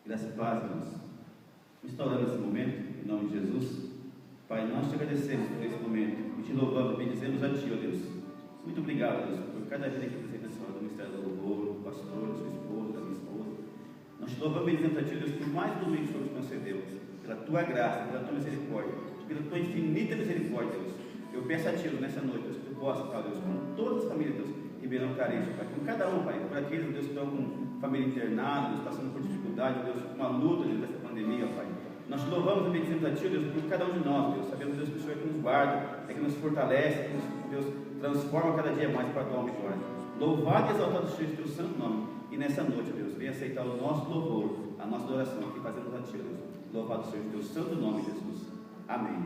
Graça e paz, irmãos. Instaurando esse momento, em nome de Jesus, Pai, nós te agradecemos por esse momento e te louvamos e bendizemos a Ti, ó Deus. Muito obrigado, Deus, por cada vida aqui presente nessa hora do Ministério do Louvor, do pastor, da sua esposa, da minha esposa. Nós te louvamos e bendizemos a Ti, Deus, por mais domingo que o Senhor nos concedeu, pela Tua graça, pela Tua misericórdia, pela Tua infinita misericórdia, Deus. Eu peço a Ti, Deus, nessa noite, Deus, que tu possa, Pai, Deus, com todas as famílias, Deus, Ribeirão Carente, Pai, com cada um, Pai, por aqueles, Deus, que estão com família internada, Deus, passando por dificuldade, Deus, com uma luta, Deus, dessa pandemia, Pai. Nós te louvamos e bendizemos a Ti, Deus, por cada um de nós, Deus. Sabemos, Deus, que o Senhor é que nos guarda, é que nos fortalece, é que nos, Deus, transforma cada dia mais para a Tua vitória. Louvado e exaltado seja o Teu santo nome. E nessa noite, Deus, venha aceitar o nosso louvor, a nossa adoração que fazemos a Ti, Deus. Louvado seja o Teu santo nome, Jesus. Amém.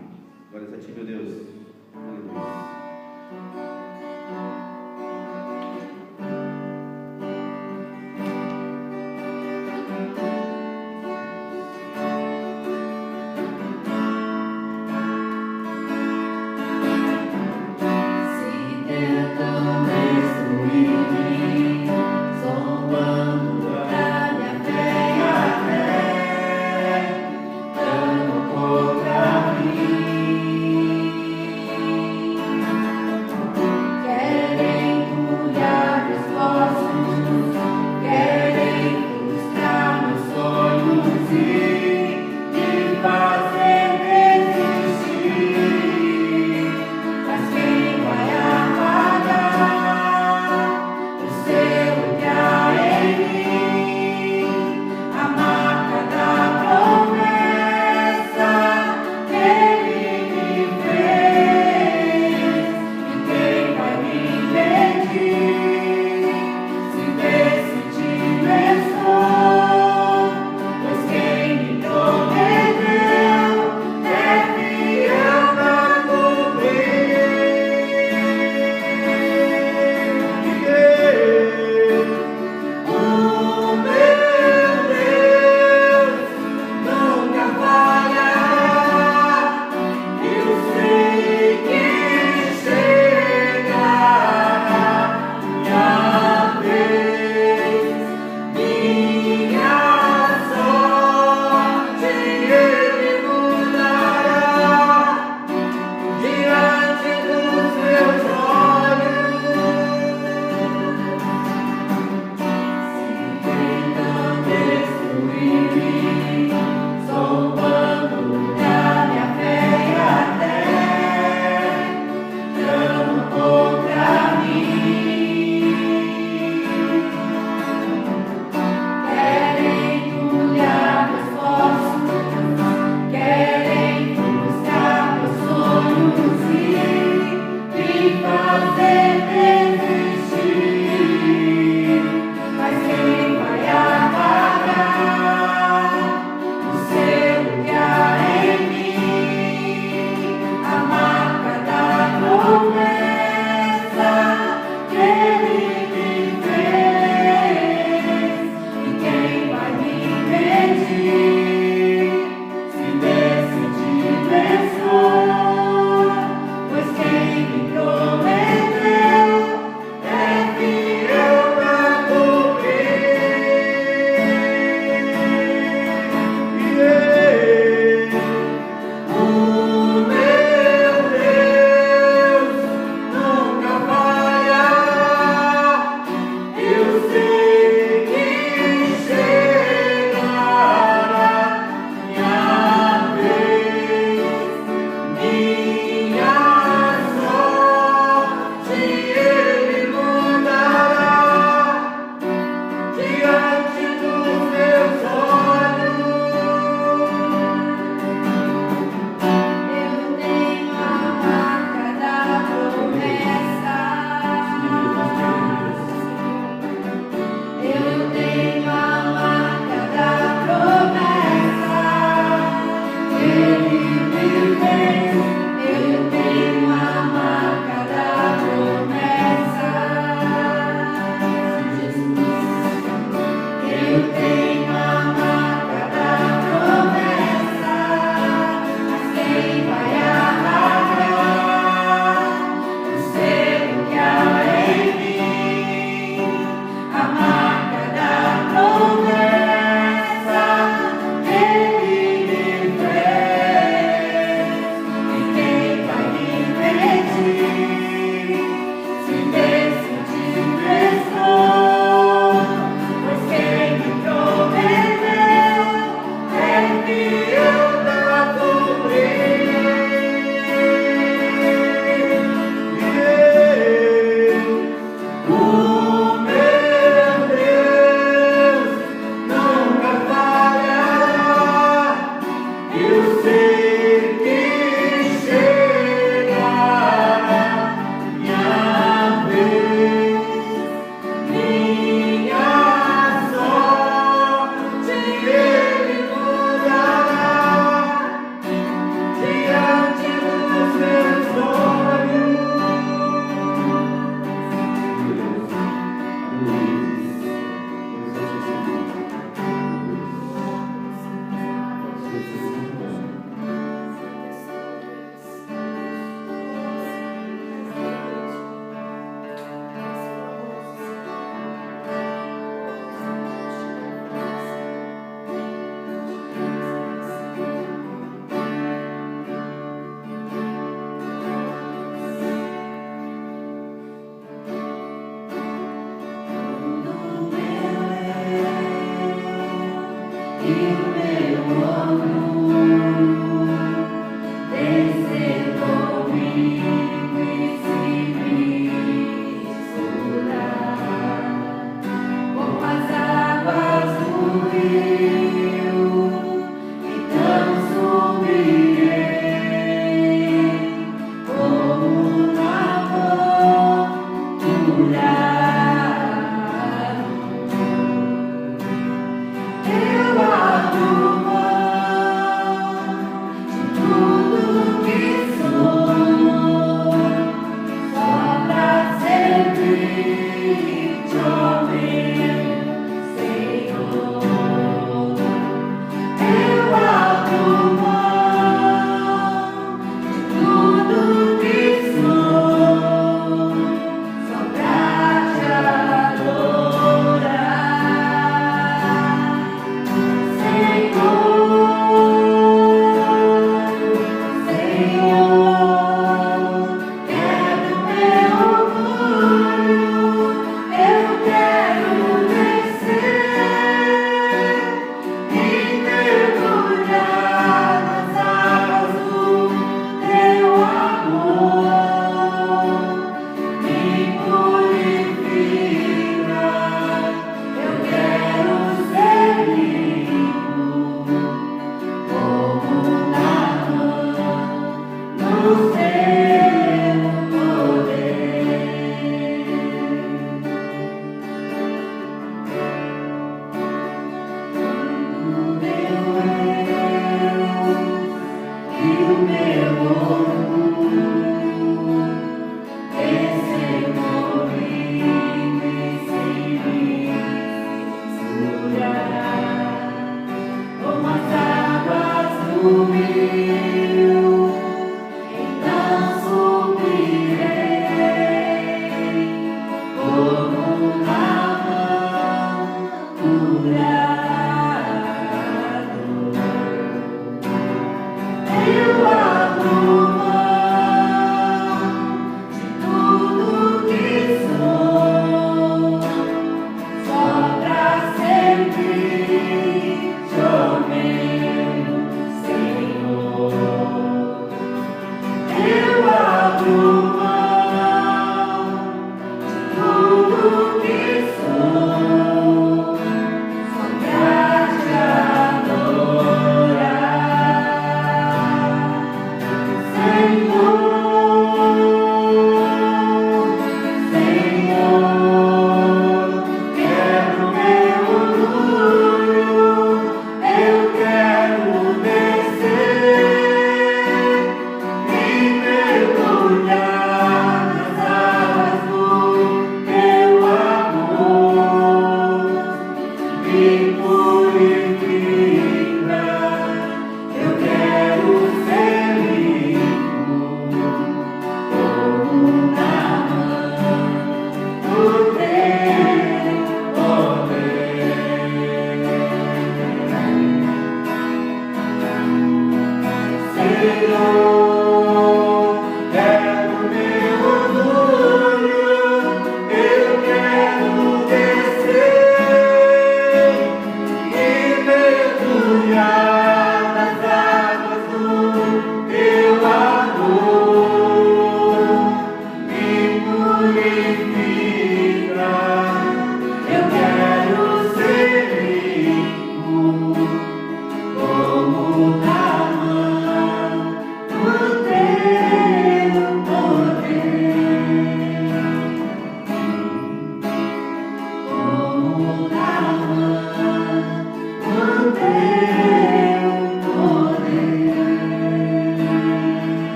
Glórias a Ti, meu Deus. Aleluia. Querem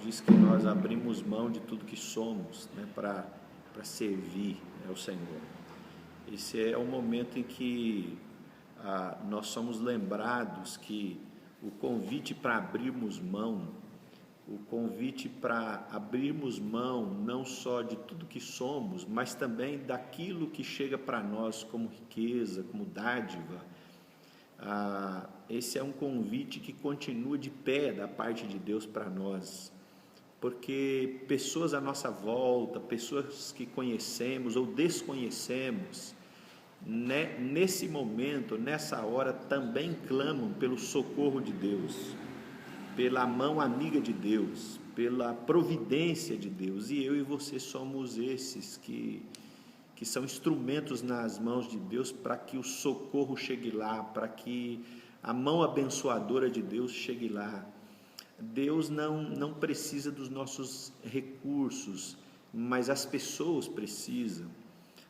Diz que nós abrimos mão de tudo que somos, né, para servir, né, ao Senhor. Esse é o momento em que nós somos lembrados que o convite para abrirmos mão, o convite para abrirmos mão não só de tudo que somos, mas também daquilo que chega para nós como riqueza, como dádiva. Esse é um convite que continua de pé da parte de Deus para nós, porque pessoas à nossa volta, pessoas que conhecemos ou desconhecemos, né, nesse momento, nessa hora, também clamam pelo socorro de Deus, pela mão amiga de Deus, pela providência de Deus. E eu e você somos esses que são instrumentos nas mãos de Deus para que o socorro chegue lá, para que a mão abençoadora de Deus chegue lá. Deus não precisa dos nossos recursos, mas as pessoas precisam,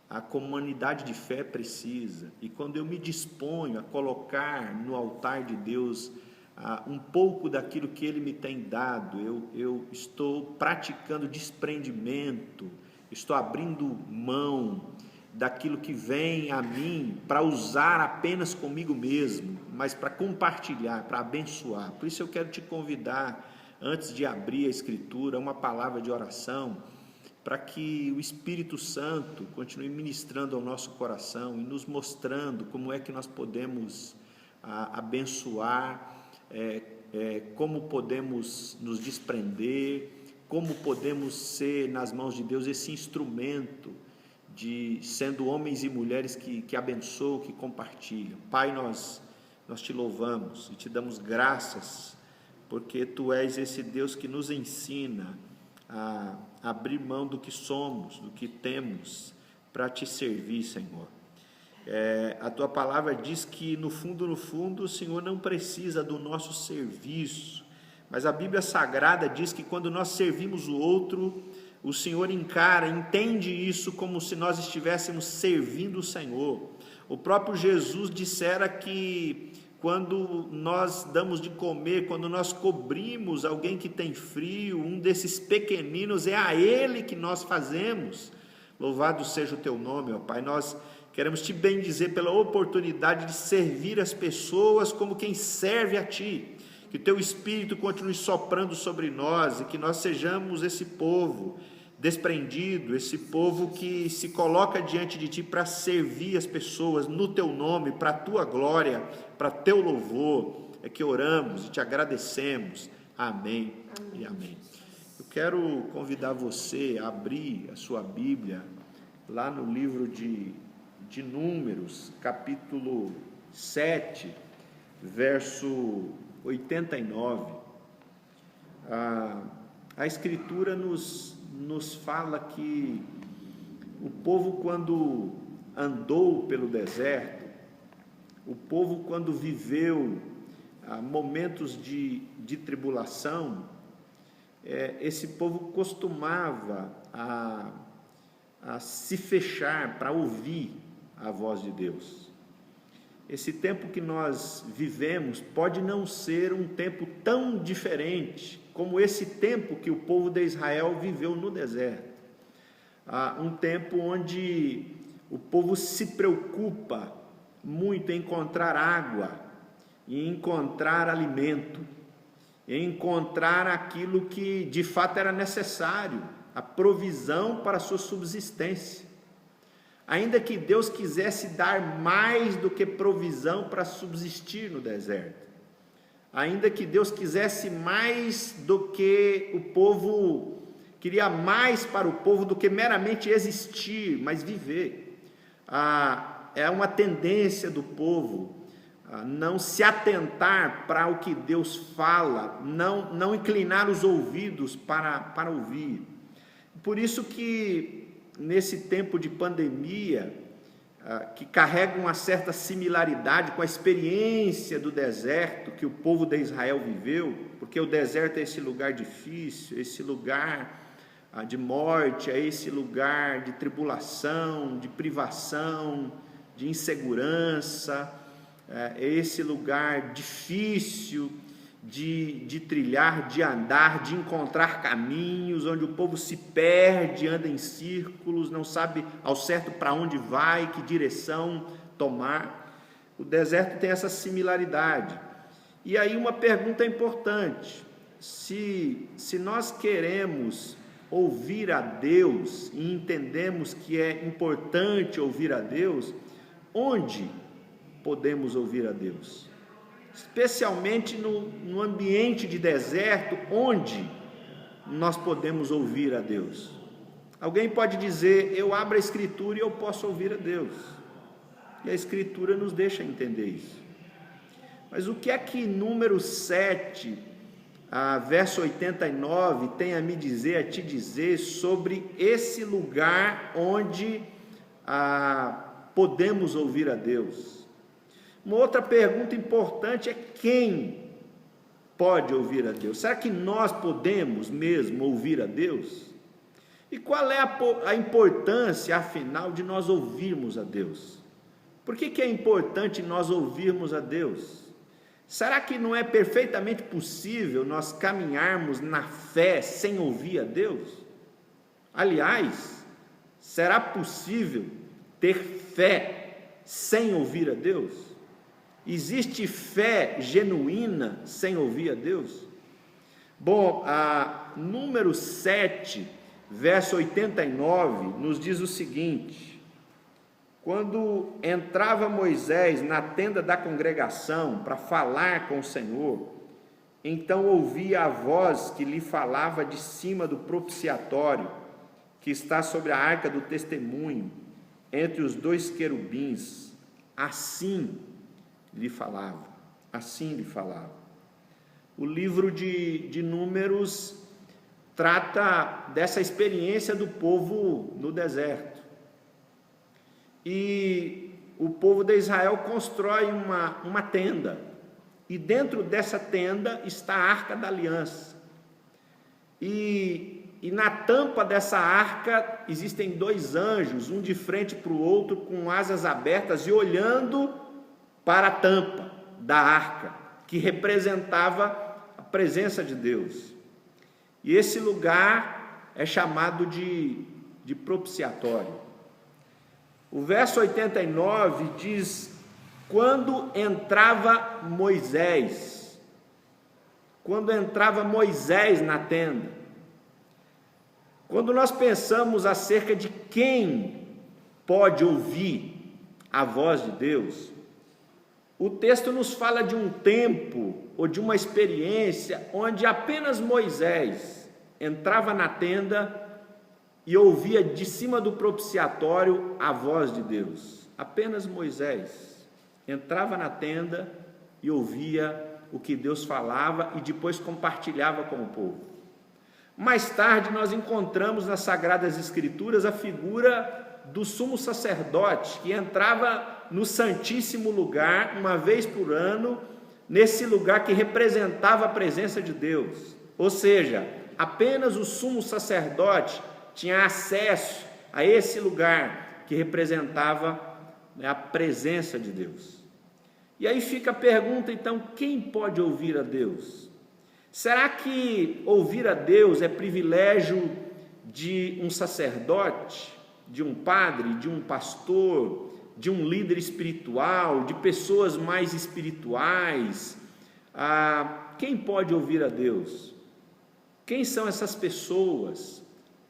a comunidade de fé precisa. E quando eu me disponho a colocar no altar de Deus um pouco daquilo que Ele me tem dado, eu estou praticando desprendimento, estou abrindo mão daquilo que vem a mim para usar apenas comigo mesmo, mas para compartilhar, para abençoar. Por isso eu quero te convidar, antes de abrir a Escritura, uma palavra de oração, para que o Espírito Santo continue ministrando ao nosso coração e nos mostrando como é que nós podemos abençoar, como podemos nos desprender, como podemos ser nas mãos de Deus esse instrumento, sendo homens e mulheres que abençoam, que compartilham. Pai, nós te louvamos e te damos graças, porque Tu és esse Deus que nos ensina a abrir mão do que somos, do que temos, para Te servir, Senhor. A Tua palavra diz que no fundo, o Senhor não precisa do nosso serviço, mas a Bíblia Sagrada diz que quando nós servimos o outro, o Senhor entende isso como se nós estivéssemos servindo o Senhor. O próprio Jesus dissera que quando nós damos de comer, quando nós cobrimos alguém que tem frio, um desses pequeninos, é a Ele que nós fazemos. Louvado seja o Teu nome, ó Pai. Nós queremos Te bendizer pela oportunidade de servir as pessoas como quem serve a Ti. Que o Teu Espírito continue soprando sobre nós e que nós sejamos esse povo desprendido, esse povo que se coloca diante de Ti para servir as pessoas no Teu nome, para a Tua glória, para Teu louvor. É que oramos e Te agradecemos. Amém e amém. Eu quero convidar você a abrir a sua Bíblia lá no livro de Números, capítulo 7, verso 89. A Escritura nos fala que o povo, quando andou pelo deserto, o povo, quando viveu momentos de tribulação, esse povo costumava a se fechar para ouvir a voz de Deus. Esse tempo que nós vivemos pode não ser um tempo tão diferente como esse tempo que o povo de Israel viveu no deserto. Um tempo onde o povo se preocupa muito em encontrar água, em encontrar alimento, em encontrar aquilo que de fato era necessário, a provisão para a sua subsistência. Ainda que Deus quisesse dar mais do que provisão para subsistir no deserto, ainda que Deus quisesse mais do que o povo, queria mais para o povo do que meramente existir, mas viver. É uma tendência do povo não se atentar para o que Deus fala, não inclinar os ouvidos para ouvir. Por isso que nesse tempo de pandemia, que carrega uma certa similaridade com a experiência do deserto que o povo de Israel viveu, porque o deserto é esse lugar difícil, esse lugar de morte, é esse lugar de tribulação, de privação, de insegurança, é esse lugar difícil de trilhar, de andar, de encontrar caminhos, onde o povo se perde, anda em círculos, não sabe ao certo para onde vai, que direção tomar. O deserto tem essa similaridade. E aí uma pergunta importante: se nós queremos ouvir a Deus e entendemos que é importante ouvir a Deus, onde podemos ouvir a Deus? Especialmente no ambiente de deserto, onde nós podemos ouvir a Deus? Alguém pode dizer: eu abro a Escritura e eu posso ouvir a Deus. E a Escritura nos deixa entender isso. Mas o que é que Números 7, verso 89, tem a me dizer, a te dizer sobre esse lugar onde podemos ouvir a Deus? Uma outra pergunta importante é: quem pode ouvir a Deus? Será que nós podemos mesmo ouvir a Deus? E qual é a importância, afinal, de nós ouvirmos a Deus? Por que é importante nós ouvirmos a Deus? Será que não é perfeitamente possível nós caminharmos na fé sem ouvir a Deus? Aliás, será possível ter fé sem ouvir a Deus? Existe fé genuína sem ouvir a Deus? Bom, Números 7, verso 89, nos diz o seguinte: quando entrava Moisés na tenda da congregação para falar com o Senhor, então ouvia a voz que lhe falava de cima do propiciatório, que está sobre a arca do testemunho, entre os dois querubins. Assim lhe falava, assim lhe falava. O livro de Números trata dessa experiência do povo no deserto. E o povo de Israel constrói uma tenda, e dentro dessa tenda está a Arca da Aliança. E na tampa dessa arca existem dois anjos, um de frente para o outro, com asas abertas e olhando para a tampa da arca, que representava a presença de Deus. E esse lugar é chamado de propiciatório. O verso 89 diz: quando entrava Moisés na tenda. Quando nós pensamos acerca de quem pode ouvir a voz de Deus, o texto nos fala de um tempo ou de uma experiência onde apenas Moisés entrava na tenda e ouvia de cima do propiciatório a voz de Deus. Apenas Moisés entrava na tenda e ouvia o que Deus falava e depois compartilhava com o povo. Mais tarde nós encontramos nas Sagradas Escrituras a figura do sumo sacerdote, que entrava no Santíssimo Lugar uma vez por ano, nesse lugar que representava a presença de Deus. Ou seja, apenas o sumo sacerdote tinha acesso a esse lugar que representava a presença de Deus. E aí fica a pergunta, então: quem pode ouvir a Deus? Será que ouvir a Deus é privilégio de um sacerdote, de um padre, de um pastor, de um líder espiritual, de pessoas mais espirituais? Quem pode ouvir a Deus? Quem são essas pessoas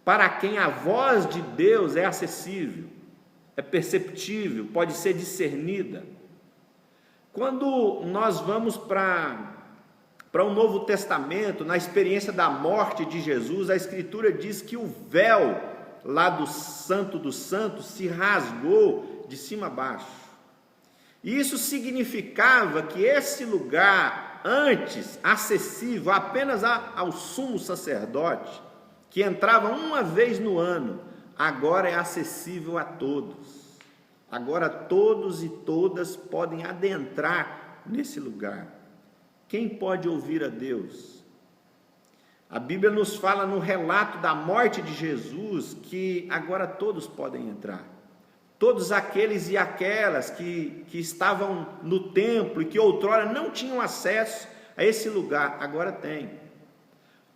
para quem a voz de Deus é acessível, é perceptível, pode ser discernida? Quando nós vamos para o Novo Testamento, na experiência da morte de Jesus, a Escritura diz que o véu lá do Santo dos Santos se rasgou de cima a baixo. E isso significava que esse lugar, antes acessível apenas ao sumo sacerdote, que entrava uma vez no ano, agora é acessível a todos. Agora todos e todas podem adentrar nesse lugar. Quem pode ouvir a Deus? A Bíblia nos fala no relato da morte de Jesus que agora todos podem entrar. Todos aqueles e aquelas que estavam no templo e que outrora não tinham acesso a esse lugar, agora têm.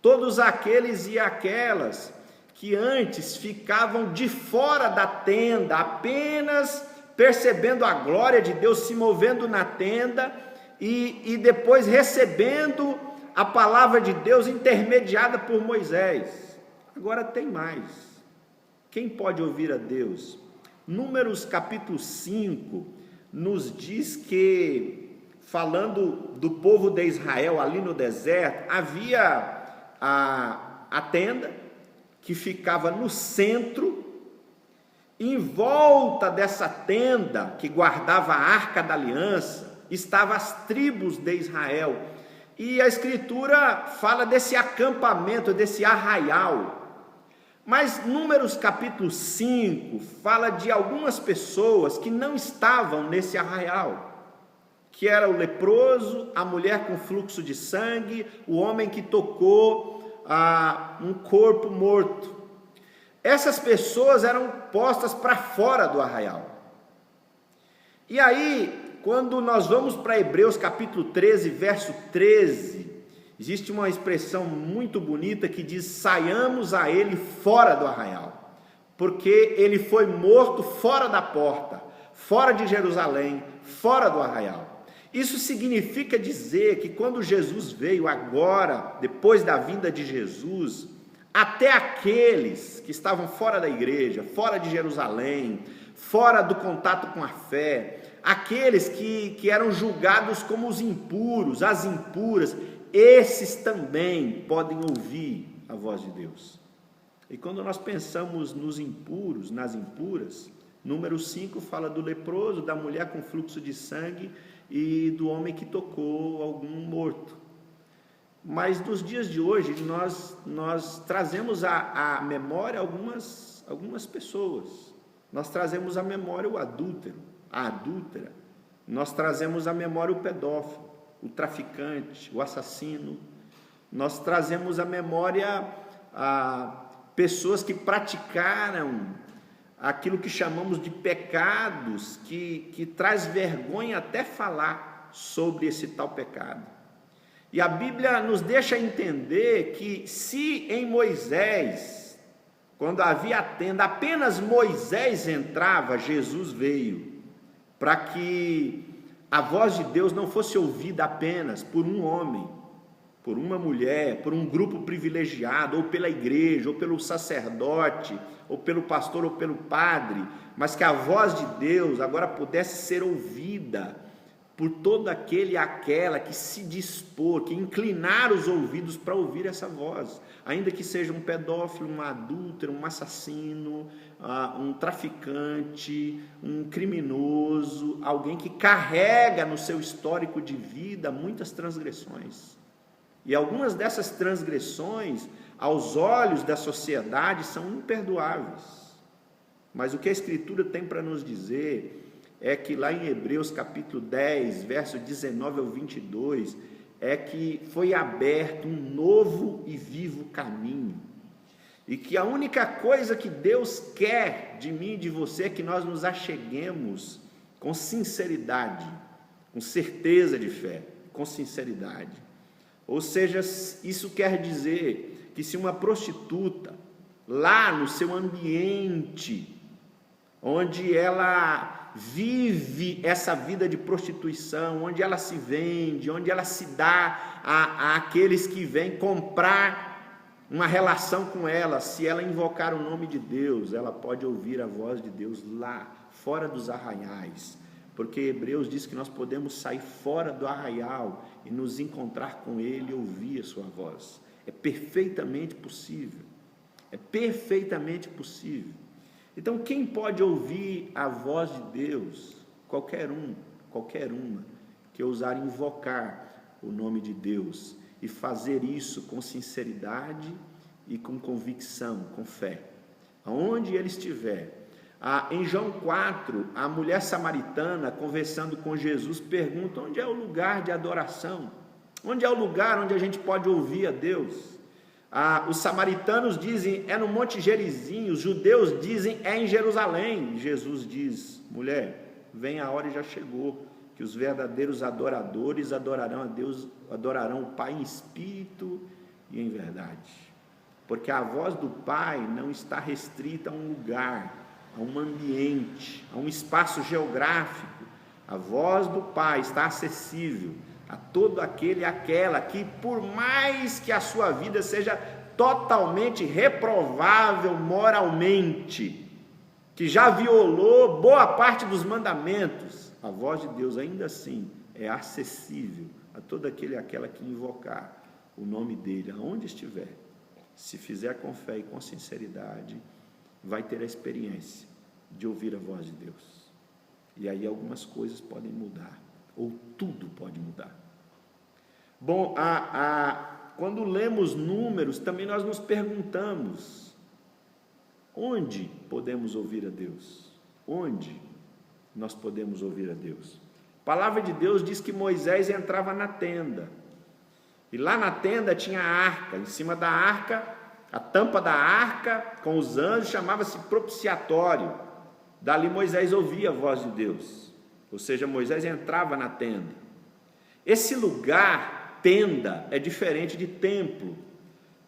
Todos aqueles e aquelas que antes ficavam de fora da tenda, apenas percebendo a glória de Deus se movendo na tenda, e depois recebendo a palavra de Deus intermediada por Moisés. Agora tem mais. Quem pode ouvir a Deus? Números capítulo 5 nos diz que, falando do povo de Israel ali no deserto, havia a tenda que ficava no centro. Em volta dessa tenda que guardava a arca da aliança estavam as tribos de Israel, e a escritura fala desse acampamento, desse arraial. Mas Números capítulo 5 fala de algumas pessoas que não estavam nesse arraial, que era o leproso, a mulher com fluxo de sangue, o homem que tocou um corpo morto. Essas pessoas eram postas para fora do arraial. E aí, quando nós vamos para Hebreus capítulo 13, verso 13, existe uma expressão muito bonita que diz: saiamos a ele fora do arraial, porque ele foi morto fora da porta, fora de Jerusalém, fora do arraial. Isso significa dizer que quando Jesus veio agora, depois da vinda de Jesus, até aqueles que estavam fora da igreja, fora de Jerusalém, fora do contato com a fé, aqueles que eram julgados como os impuros, as impuras, esses também podem ouvir a voz de Deus. E quando nós pensamos nos impuros, nas impuras, número 5 fala do leproso, da mulher com fluxo de sangue e do homem que tocou algum morto. Mas nos dias de hoje nós trazemos à memória algumas pessoas. Nós trazemos à memória o adúltero, a adúltera. Nós trazemos à memória o pedófilo, o traficante, o assassino. Nós trazemos à memória pessoas que praticaram aquilo que chamamos de pecados, que traz vergonha até falar sobre esse tal pecado. E a Bíblia nos deixa entender que se em Moisés, quando havia a tenda, apenas Moisés entrava, Jesus veio, para que a voz de Deus não fosse ouvida apenas por um homem, por uma mulher, por um grupo privilegiado, ou pela igreja, ou pelo sacerdote, ou pelo pastor, ou pelo padre, mas que a voz de Deus agora pudesse ser ouvida por todo aquele e aquela que se dispor, que inclinar os ouvidos para ouvir essa voz, ainda que seja um pedófilo, um adúltero, um assassino, um traficante, um criminoso, alguém que carrega no seu histórico de vida muitas transgressões. E algumas dessas transgressões, aos olhos da sociedade, são imperdoáveis. Mas o que a Escritura tem para nos dizer é que lá em Hebreus capítulo 10, verso 19 ao 22, é que foi aberto um novo e vivo caminho, e que a única coisa que Deus quer de mim e de você é que nós nos acheguemos com sinceridade, com certeza de fé, com sinceridade. Ou seja, isso quer dizer que se uma prostituta, lá no seu ambiente, onde ela vive essa vida de prostituição, onde ela se vende, onde ela se dá àqueles que vêm comprar uma relação com ela, se ela invocar o nome de Deus, ela pode ouvir a voz de Deus lá, fora dos arraiais, porque Hebreus diz que nós podemos sair fora do arraial e nos encontrar com Ele e ouvir a sua voz. É perfeitamente possível, é perfeitamente possível. Então, quem pode ouvir a voz de Deus? Qualquer uma, que ousar invocar o nome de Deus e fazer isso com sinceridade e com convicção, com fé, aonde ele estiver. Em João 4, a mulher samaritana, conversando com Jesus, pergunta: onde é o lugar de adoração? Onde é o lugar onde a gente pode ouvir a Deus? Os samaritanos dizem, é no Monte Gerizim. Os judeus dizem, é em Jerusalém. Jesus diz: mulher, vem a hora e já chegou, que os verdadeiros adoradores adorarão a Deus, adorarão o Pai em espírito e em verdade. Porque a voz do Pai não está restrita a um lugar, a um ambiente, a um espaço geográfico, A voz do Pai está acessível a todo aquele e aquela que, por mais que a sua vida seja totalmente reprovável moralmente, que já violou boa parte dos mandamentos, a voz de Deus ainda assim é acessível a todo aquele e aquela que invocar o nome dele, aonde estiver. Se fizer com fé e com sinceridade, vai ter a experiência de ouvir a voz de Deus. E aí algumas coisas podem mudar, ou tudo pode mudar. Bom, quando lemos Números, também nós nos perguntamos, onde podemos ouvir a Deus? Onde nós podemos ouvir a Deus? A palavra de Deus diz que Moisés entrava na tenda, e lá na tenda tinha a arca, em cima da arca, a tampa da arca com os anjos chamava-se propiciatório. Dali Moisés ouvia a voz de Deus, ou seja, Moisés entrava na tenda. Esse lugar, tenda, é diferente de templo,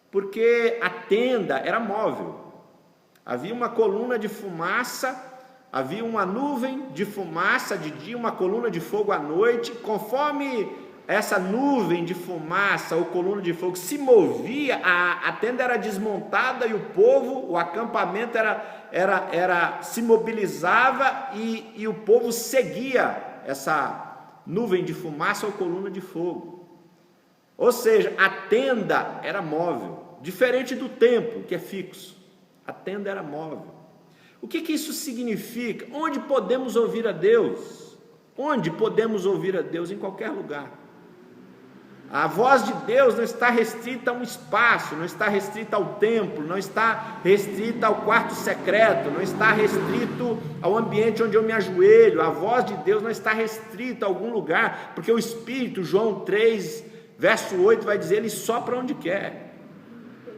porque a tenda era móvel. Havia uma coluna de fumaça, havia uma nuvem de fumaça de dia, uma coluna de fogo à noite. Conforme essa nuvem de fumaça ou coluna de fogo se movia, a tenda era desmontada e o povo, o acampamento se mobilizava e o povo seguia essa nuvem de fumaça ou coluna de fogo. Ou seja, a tenda era móvel, diferente do templo, que é fixo. A tenda era móvel. O que isso significa? Onde podemos ouvir a Deus? Onde podemos ouvir a Deus? Em qualquer lugar. A voz de Deus não está restrita a um espaço, não está restrita ao templo, não está restrita ao quarto secreto, não está restrito ao ambiente onde eu me ajoelho. A voz de Deus não está restrita a algum lugar, porque o Espírito, João 3, verso 8, vai dizer, ele sopra onde quer.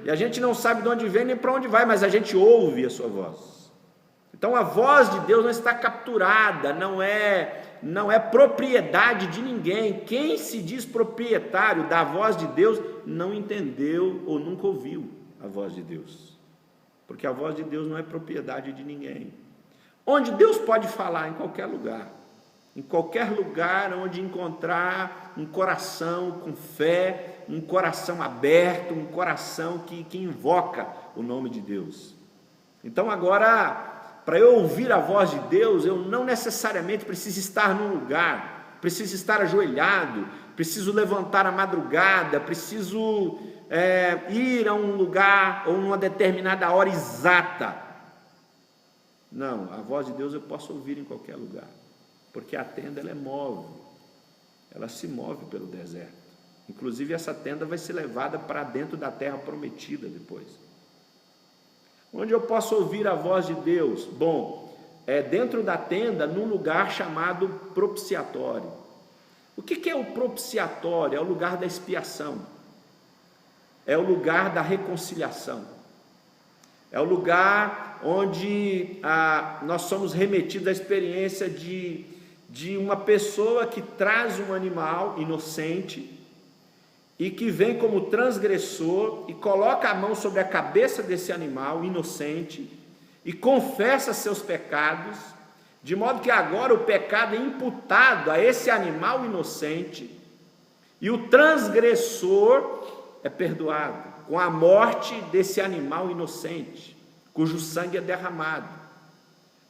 E a gente não sabe de onde vem nem para onde vai, mas a gente ouve a sua voz. Então a voz de Deus não está capturada, não é propriedade de ninguém. Quem se diz proprietário da voz de Deus não entendeu ou nunca ouviu a voz de Deus, porque a voz de Deus não é propriedade de ninguém. Onde Deus pode falar? Em qualquer lugar. Em qualquer lugar onde encontrar um coração com fé, um coração aberto, um coração que invoca o nome de Deus. Então agora, para eu ouvir a voz de Deus, eu não necessariamente preciso estar num lugar, preciso estar ajoelhado, preciso levantar à madrugada, preciso ir a um lugar ou numa determinada hora exata. Não, a voz de Deus eu posso ouvir em qualquer lugar, porque a tenda ela é móvel, ela se move pelo deserto. Inclusive essa tenda vai ser levada para dentro da terra prometida depois. Onde eu posso ouvir a voz de Deus? Bom, é dentro da tenda, num lugar chamado propiciatório. O que é o propiciatório? É o lugar da expiação, é o lugar da reconciliação, é o lugar onde nós somos remetidos à experiência de uma pessoa que traz um animal inocente e que vem como transgressor e coloca a mão sobre a cabeça desse animal inocente e confessa seus pecados, de modo que agora o pecado é imputado a esse animal inocente e o transgressor é perdoado com a morte desse animal inocente, cujo sangue é derramado.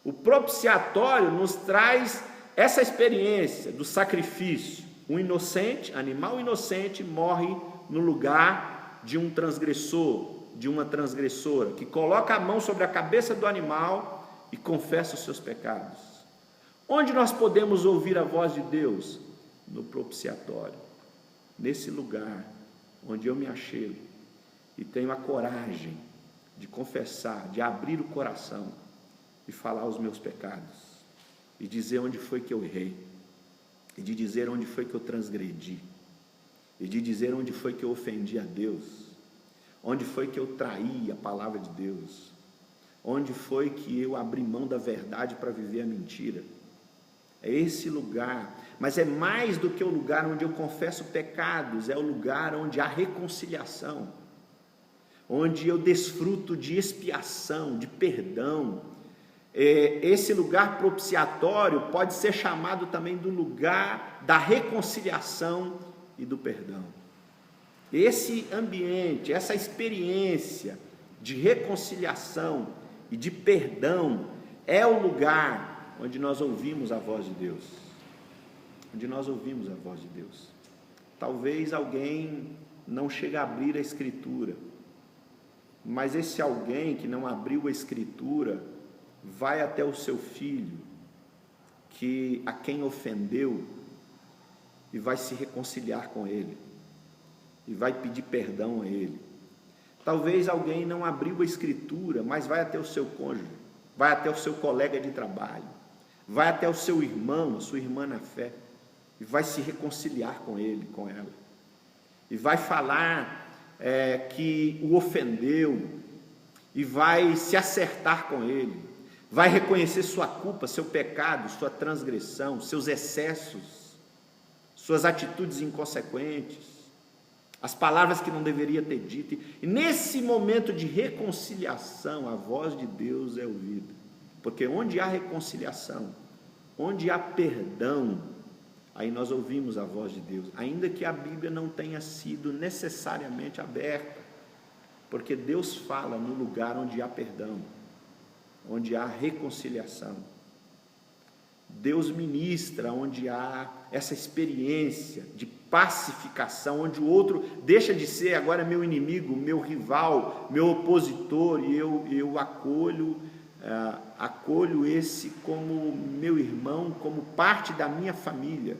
O propiciatório nos traz essa experiência do sacrifício. Um inocente, animal inocente, morre no lugar de um transgressor, de uma transgressora, que coloca a mão sobre a cabeça do animal e confessa os seus pecados. Onde nós podemos ouvir a voz de Deus? No propiciatório, nesse lugar onde eu me achego e tenho a coragem de confessar, de abrir o coração e falar os meus pecados, e dizer onde foi que eu errei, e de dizer onde foi que eu transgredi, e de dizer onde foi que eu ofendi a Deus, onde foi que eu traí a palavra de Deus, onde foi que eu abri mão da verdade para viver a mentira. É esse lugar, mas é mais do que o lugar onde eu confesso pecados, é o lugar onde há reconciliação, onde eu desfruto de expiação, de perdão, esse lugar propiciatório pode ser chamado também do lugar da reconciliação e do perdão. Esse ambiente, essa experiência de reconciliação e de perdão é o lugar onde nós ouvimos a voz de Deus. Onde nós ouvimos a voz de Deus. Talvez alguém não chegue a abrir a Escritura, mas esse alguém que não abriu a Escritura vai até o seu filho, a quem ofendeu, e vai se reconciliar com ele, e vai pedir perdão a ele. Talvez alguém não abriu a Escritura, mas vai até o seu cônjuge, vai até o seu colega de trabalho, vai até o seu irmão, a sua irmã na fé, e vai se reconciliar com ele, com ela, e vai falar que o ofendeu, e vai se acertar com ele, vai reconhecer sua culpa, seu pecado, sua transgressão, seus excessos, suas atitudes inconsequentes, as palavras que não deveria ter dito. E nesse momento de reconciliação, a voz de Deus é ouvida, porque onde há reconciliação, onde há perdão, aí nós ouvimos a voz de Deus, ainda que a Bíblia não tenha sido necessariamente aberta, porque Deus fala no lugar onde há perdão, onde há reconciliação. Deus ministra onde há essa experiência de pacificação, onde o outro deixa de ser agora meu inimigo, meu rival, meu opositor, e eu acolho esse como meu irmão, como parte da minha família,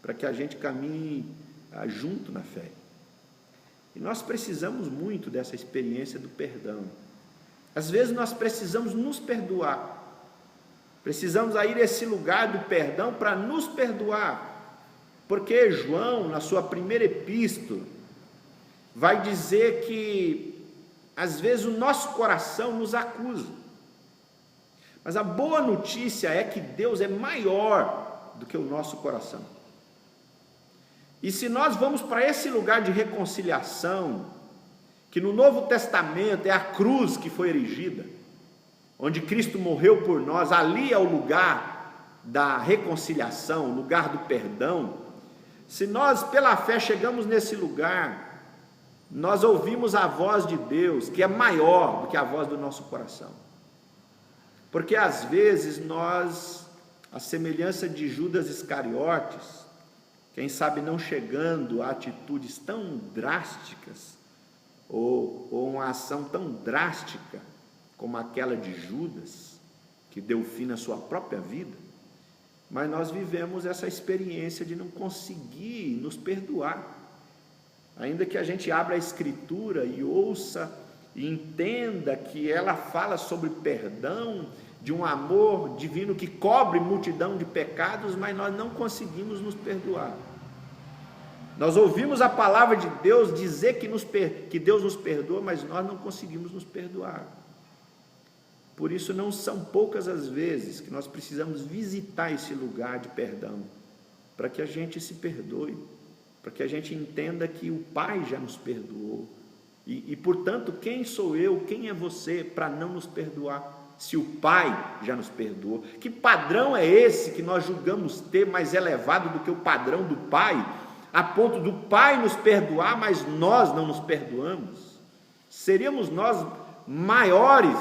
para que a gente caminhe junto na fé. E nós precisamos muito dessa experiência do perdão. Às vezes nós precisamos nos perdoar, precisamos ir a esse lugar do perdão para nos perdoar, porque João, na sua primeira epístola, vai dizer que às vezes o nosso coração nos acusa, mas a boa notícia é que Deus é maior do que o nosso coração. E se nós vamos para esse lugar de reconciliação, que no Novo Testamento é a cruz que foi erigida, onde Cristo morreu por nós, ali é o lugar da reconciliação, o lugar do perdão. Se nós pela fé chegamos nesse lugar, nós ouvimos a voz de Deus, que é maior do que a voz do nosso coração, porque às vezes nós, a semelhança de Judas Iscariotes, quem sabe não chegando a atitudes tão drásticas, ou uma ação tão drástica como aquela de Judas, que deu fim na sua própria vida, mas nós vivemos essa experiência de não conseguir nos perdoar, ainda que a gente abra a Escritura e ouça e entenda que ela fala sobre perdão, de um amor divino que cobre multidão de pecados, mas nós não conseguimos nos perdoar. Nós ouvimos a palavra de Deus dizer que Deus nos perdoa, mas nós não conseguimos nos perdoar. Por isso não são poucas as vezes que nós precisamos visitar esse lugar de perdão, para que a gente se perdoe, para que a gente entenda que o Pai já nos perdoou, e portanto, quem sou eu, quem é você para não nos perdoar, se o Pai já nos perdoou? Que padrão é esse que nós julgamos ter mais elevado do que o padrão do Pai, a ponto do Pai nos perdoar, mas nós não nos perdoamos? Seríamos nós maiores,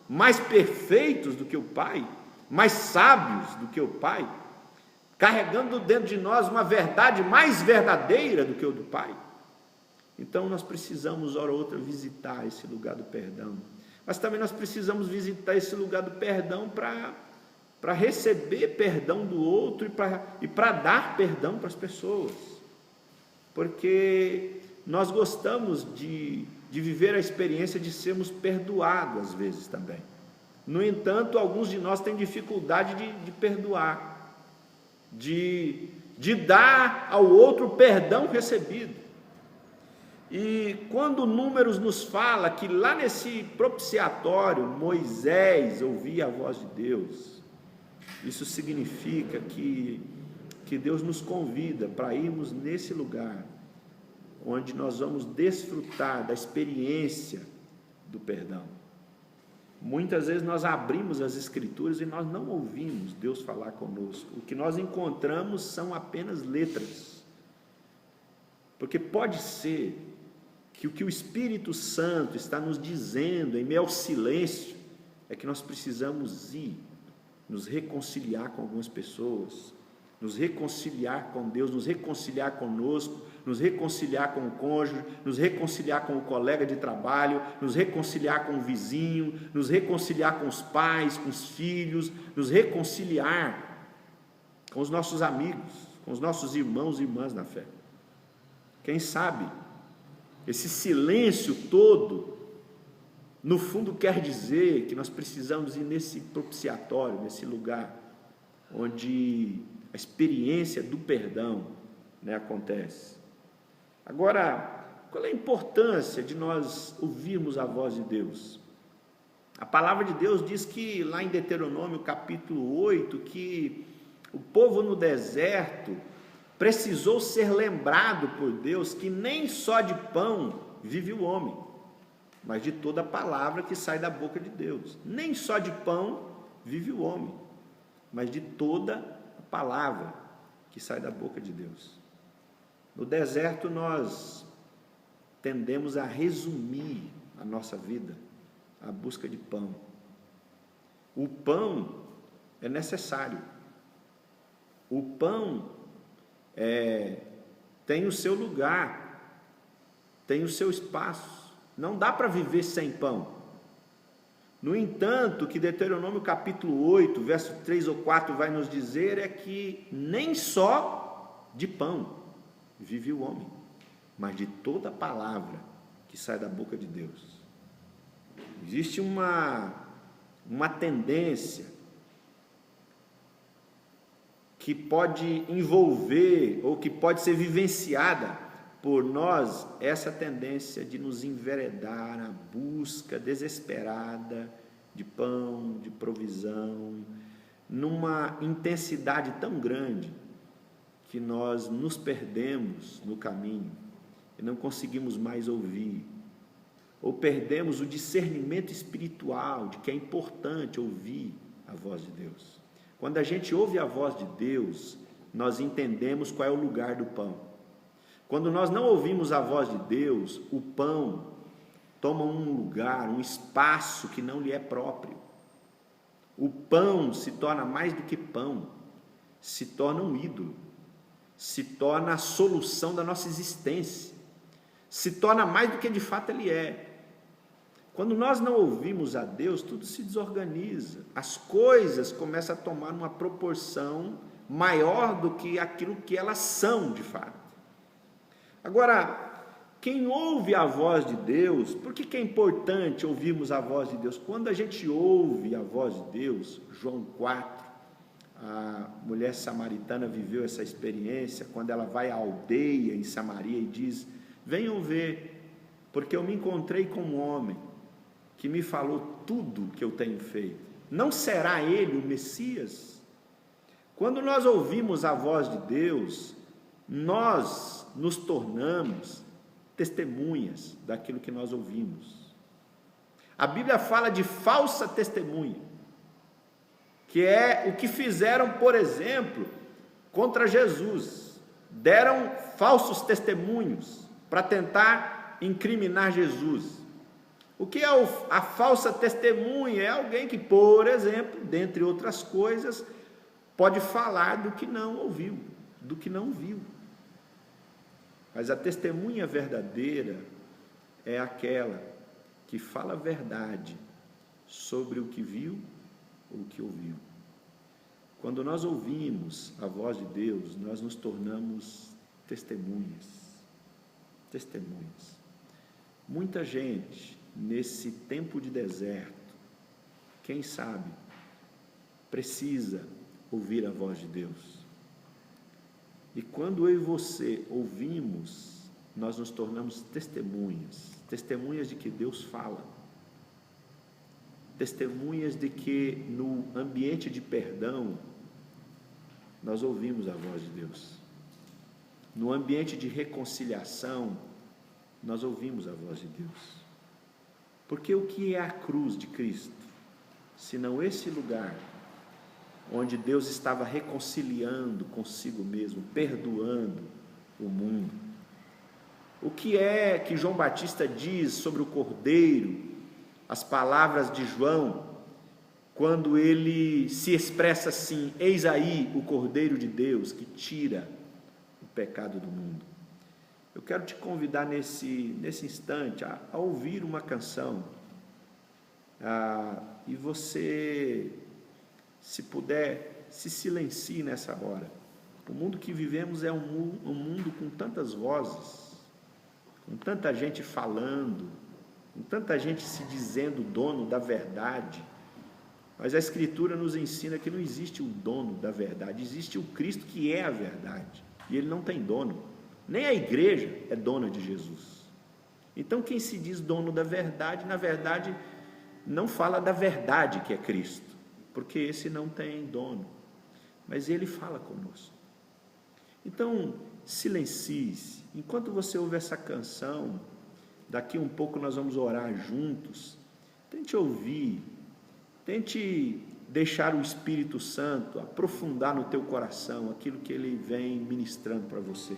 mais perfeitos do que o Pai, mais sábios do que o Pai, carregando dentro de nós uma verdade mais verdadeira do que o do Pai? Então nós precisamos, hora ou outra, visitar esse lugar do perdão, mas também nós precisamos visitar esse lugar do perdão para receber perdão do outro e para dar perdão para as pessoas, porque nós gostamos de viver a experiência de sermos perdoados às vezes também. No entanto, alguns de nós têm dificuldade de perdoar, de dar ao outro o perdão recebido. E quando Números nos fala que lá nesse propiciatório Moisés ouvia a voz de Deus, isso significa que Deus nos convida para irmos nesse lugar, onde nós vamos desfrutar da experiência do perdão. Muitas vezes nós abrimos as Escrituras e nós não ouvimos Deus falar conosco. O que nós encontramos são apenas letras. Porque pode ser que o Espírito Santo está nos dizendo, em meio ao silêncio, é que nós precisamos ir, nos reconciliar com algumas pessoas, nos reconciliar com Deus, nos reconciliar conosco, nos reconciliar com o cônjuge, nos reconciliar com o colega de trabalho, nos reconciliar com o vizinho, nos reconciliar com os pais, com os filhos, nos reconciliar com os nossos amigos, com os nossos irmãos e irmãs na fé. Quem sabe esse silêncio todo, no fundo, quer dizer que nós precisamos ir nesse propiciatório, nesse lugar onde a experiência do perdão, acontece. Agora, qual é a importância de nós ouvirmos a voz de Deus? A palavra de Deus diz que, lá em Deuteronômio capítulo 8, que o povo no deserto precisou ser lembrado por Deus que nem só de pão vive o homem, mas de toda a palavra que sai da boca de Deus. Nem só de pão vive o homem, mas de toda a palavra que sai da boca de Deus. No deserto nós tendemos a resumir a nossa vida à busca de pão. O pão é necessário. O pão tem o seu lugar, tem o seu espaço. Não dá para viver sem pão. No entanto, o que Deuteronômio capítulo 8, verso 3 ou 4 vai nos dizer é que nem só de pão vive o homem, mas de toda a palavra que sai da boca de Deus. Existe uma tendência que pode envolver ou que pode ser vivenciada por nós, essa tendência de nos enveredar na busca desesperada de pão, de provisão, numa intensidade tão grande que nós nos perdemos no caminho e não conseguimos mais ouvir, ou perdemos o discernimento espiritual de que é importante ouvir a voz de Deus. Quando a gente ouve a voz de Deus, nós entendemos qual é o lugar do pão. Quando nós não ouvimos a voz de Deus, o pão toma um lugar, um espaço que não lhe é próprio. O pão se torna mais do que pão, se torna um ídolo, se torna a solução da nossa existência, se torna mais do que de fato ele é. Quando nós não ouvimos a Deus, tudo se desorganiza, as coisas começam a tomar uma proporção maior do que aquilo que elas são de fato. Agora, quem ouve a voz de Deus, por que é importante ouvirmos a voz de Deus? Quando a gente ouve a voz de Deus, João 4, a mulher samaritana viveu essa experiência, quando ela vai à aldeia em Samaria e diz: venham ver, porque eu me encontrei com um homem que me falou tudo que eu tenho feito. Não será ele o Messias? Quando nós ouvimos a voz de Deus, nós nos tornamos testemunhas daquilo que nós ouvimos. A Bíblia fala de falsa testemunha, que é o que fizeram, por exemplo, contra Jesus. Deram falsos testemunhos para tentar incriminar Jesus. O que é a falsa testemunha? É alguém que, por exemplo, dentre outras coisas, pode falar do que não ouviu, do que não viu. Mas a testemunha verdadeira é aquela que fala a verdade sobre o que viu ou o que ouviu. Quando nós ouvimos a voz de Deus, nós nos tornamos testemunhas. Testemunhas. Muita gente, nesse tempo de deserto, quem sabe, precisa ouvir a voz de Deus. E quando eu e você ouvimos, nós nos tornamos testemunhas, testemunhas de que Deus fala, testemunhas de que no ambiente de perdão, nós ouvimos a voz de Deus. No ambiente de reconciliação, nós ouvimos a voz de Deus. Porque o que é a cruz de Cristo? senão esse lugar onde Deus estava reconciliando consigo mesmo, perdoando o mundo. O que é que João Batista diz sobre o Cordeiro, as palavras de João, quando ele se expressa assim: eis aí o Cordeiro de Deus que tira o pecado do mundo. Eu quero te convidar nesse instante a ouvir uma canção, e você, se puder, se silencie nessa hora. O mundo que vivemos é um mundo com tantas vozes, com tanta gente falando, com tanta gente se dizendo dono da verdade, mas a Escritura nos ensina que não existe o dono da verdade, existe o Cristo que é a verdade, e Ele não tem dono, nem a igreja é dona de Jesus. Então quem se diz dono da verdade, na verdade, não fala da verdade que é Cristo, porque esse não tem dono, mas Ele fala conosco. Então, silencie-se, enquanto você ouve essa canção, daqui um pouco nós vamos orar juntos, tente ouvir, tente deixar o Espírito Santo aprofundar no teu coração aquilo que Ele vem ministrando para você.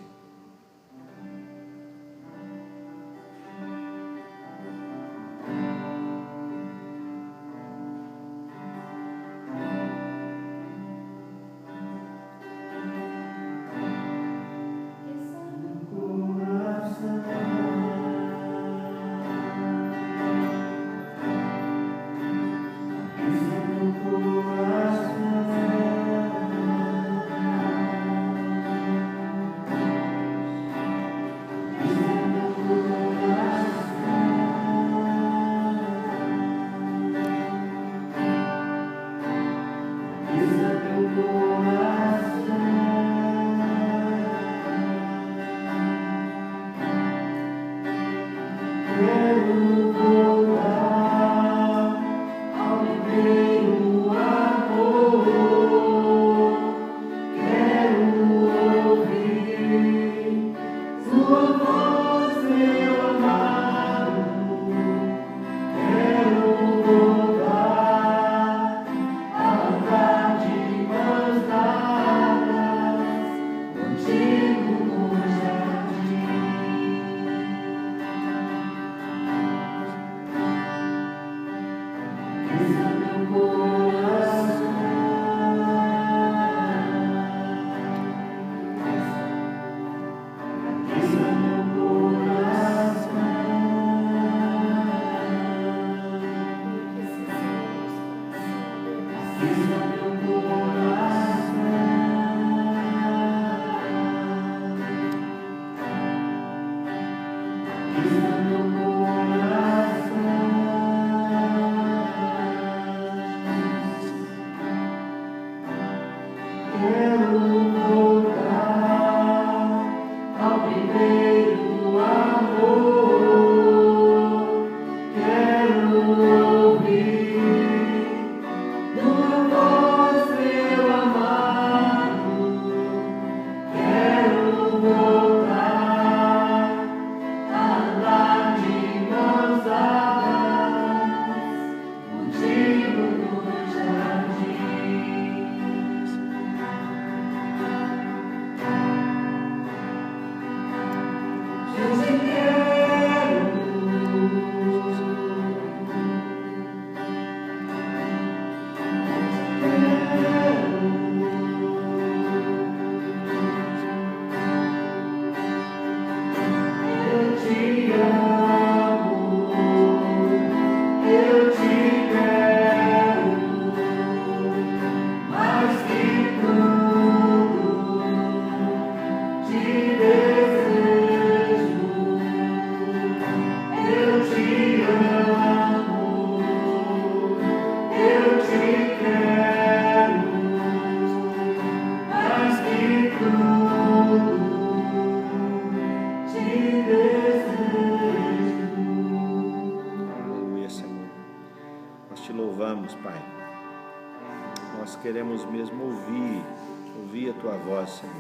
Queremos mesmo ouvir a Tua voz, Senhor.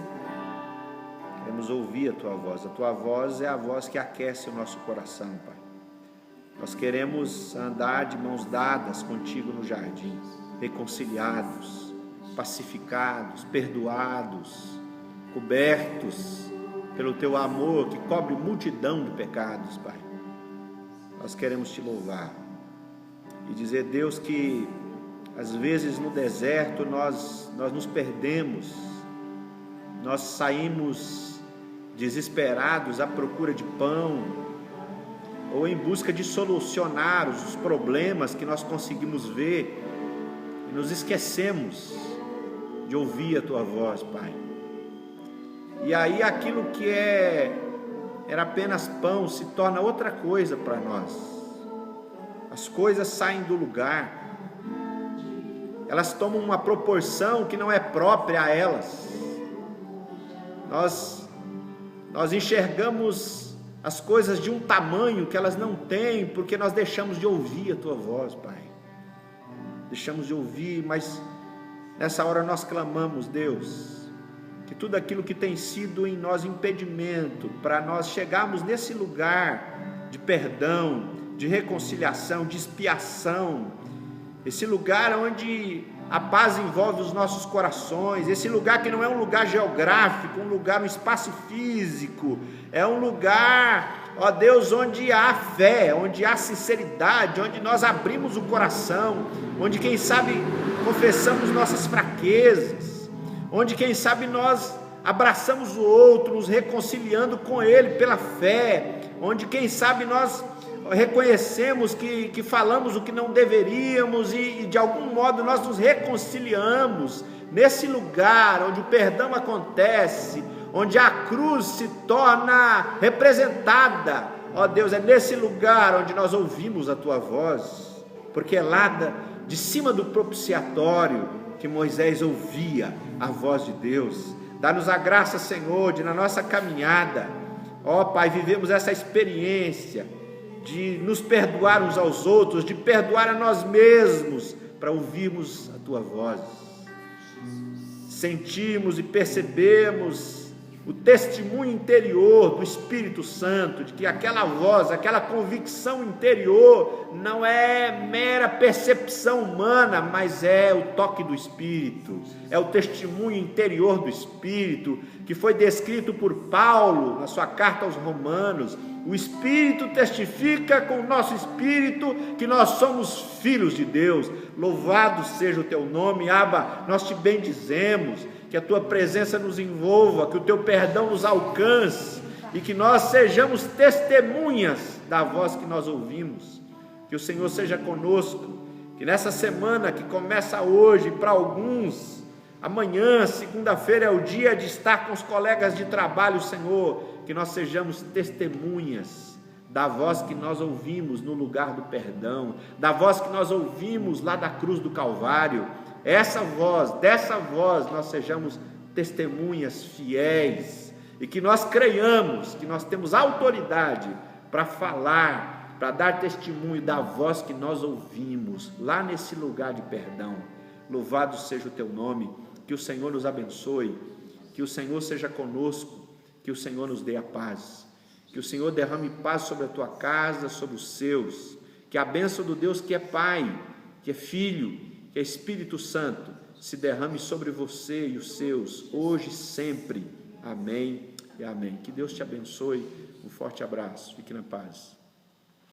Queremos ouvir a Tua voz. A Tua voz é a voz que aquece o nosso coração, Pai. Nós queremos andar de mãos dadas contigo no jardim, reconciliados, pacificados, perdoados, cobertos pelo teu amor que cobre multidão de pecados, Pai. Nós queremos te louvar e dizer, Deus, que às vezes no deserto nós nos perdemos, nós saímos desesperados à procura de pão, ou em busca de solucionar os problemas que nós conseguimos ver, e nos esquecemos de ouvir a tua voz, Pai. E aí aquilo que era apenas pão se torna outra coisa para nós. As coisas saem do lugar, elas tomam uma proporção que não é própria a elas. Nós enxergamos as coisas de um tamanho que elas não têm, porque nós deixamos de ouvir a tua voz, Pai. Deixamos de ouvir, mas nessa hora nós clamamos, Deus, que tudo aquilo que tem sido em nós impedimento para nós chegarmos nesse lugar de perdão, de reconciliação, de expiação, esse lugar onde a paz envolve os nossos corações, esse lugar que não é um lugar geográfico, um lugar no espaço físico, é um lugar, ó Deus, onde há fé, onde há sinceridade, onde nós abrimos o coração, onde quem sabe confessamos nossas fraquezas, onde quem sabe nós abraçamos o outro, nos reconciliando com ele pela fé, onde quem sabe nós reconhecemos que falamos o que não deveríamos e de algum modo nós nos reconciliamos nesse lugar onde o perdão acontece, onde a cruz se torna representada. Ó Deus, é nesse lugar onde nós ouvimos a tua voz, porque é lá de cima do propiciatório que Moisés ouvia a voz de Deus. Dá-nos a graça, Senhor, de na nossa caminhada, ó Pai, vivemos essa experiência de nos perdoar uns aos outros, de perdoar a nós mesmos, para ouvirmos a tua voz. Sentimos e percebemos o testemunho interior do Espírito Santo, de que aquela voz, aquela convicção interior não é mera percepção humana, mas é o toque do Espírito, é o testemunho interior do Espírito, que foi descrito por Paulo na sua carta aos Romanos. O Espírito testifica com o nosso espírito que nós somos filhos de Deus. Louvado seja o teu nome, Abba, nós te bendizemos, que a tua presença nos envolva, que o teu perdão nos alcance e que nós sejamos testemunhas da voz que nós ouvimos. Que o Senhor seja conosco, que nessa semana que começa hoje, para alguns, amanhã, segunda-feira, é o dia de estar com os colegas de trabalho, Senhor, que nós sejamos testemunhas da voz que nós ouvimos no lugar do perdão, da voz que nós ouvimos lá da cruz do Calvário. Dessa voz nós sejamos testemunhas fiéis e que nós creiamos que nós temos autoridade para falar, para dar testemunho da voz que nós ouvimos lá nesse lugar de perdão. Louvado seja o teu nome, que o Senhor nos abençoe, que o Senhor seja conosco, que o Senhor nos dê a paz, que o Senhor derrame paz sobre a tua casa, sobre os seus, que a bênção do Deus que é Pai, que é Filho, que é Espírito Santo, se derrame sobre você e os seus, hoje e sempre. Amém e amém. Que Deus te abençoe. Um forte abraço. Fique na paz.